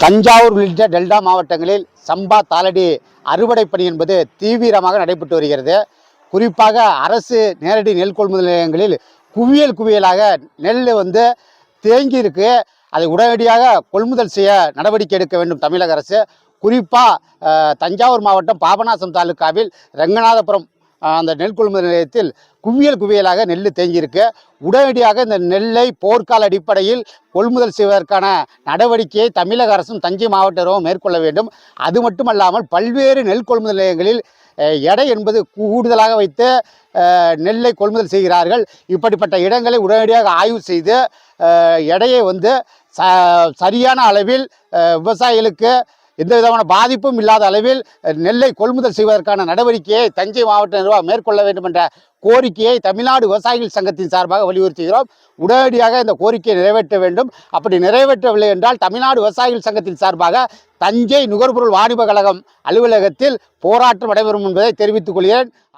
தஞ்சாவூர் உள்ளிட்ட டெல்டா மாவட்டங்களில் சம்பா தாளடி அறுவடை பணி என்பது தீவிரமாக நடைபெற்று வருகிறது. குறிப்பாக அரசு நேரடி நெல் கொள்முதல் நிலையங்களில் குவியல் குவியலாக நெல் தேங்கி இருக்கு. அதை உடனடியாக கொள்முதல் செய்ய நடவடிக்கை எடுக்க வேண்டும் தமிழக அரசு. குறிப்பாக தஞ்சாவூர் மாவட்டம் பாபநாசம் தாலுக்காவில் ரெங்கநாதபுரம் அந்த நெல் கொள்முதல் நிலையத்தில் குவியல் குவியலாக நெல் தேங்கியிருக்கு. உடனடியாக இந்த நெல்லை போர்க்கால அடிப்படையில் கொள்முதல் செய்வதற்கான நடவடிக்கையை தமிழக அரசும் தஞ்சை மாவட்ட நிர்வாகம் மேற்கொள்ள வேண்டும். அது மட்டுமல்லாமல் பல்வேறு நெல் கொள்முதல் நிலையங்களில் எடை என்பது கூடுதலாக வைத்து நெல்லை கொள்முதல் செய்கிறார்கள். இப்படிப்பட்ட இடங்களை உடனடியாக ஆய்வு செய்து எடையை சரியான அளவில் விவசாயிகளுக்கு எந்த விதமான பாதிப்பும் இல்லாத அளவில் நெல்லை கொள்முதல் செய்வதற்கான நடவடிக்கையை தஞ்சை மாவட்ட நிர்வாகம் மேற்கொள்ள வேண்டும் என்ற கோரிக்கையை தமிழ்நாடு விவசாயிகள் சங்கத்தின் சார்பாக வலியுறுத்துகிறோம். உடனடியாக இந்த கோரிக்கையை நிறைவேற்ற வேண்டும். அப்படி நிறைவேற்றவில்லை என்றால் தமிழ்நாடு விவசாயிகள் சங்கத்தின் சார்பாக தஞ்சை நுகர்பொருள் வாணிப கழகம் அலுவலகத்தில் போராட்டம் நடைபெறும் என்பதை தெரிவித்துக் கொள்கிறேன்.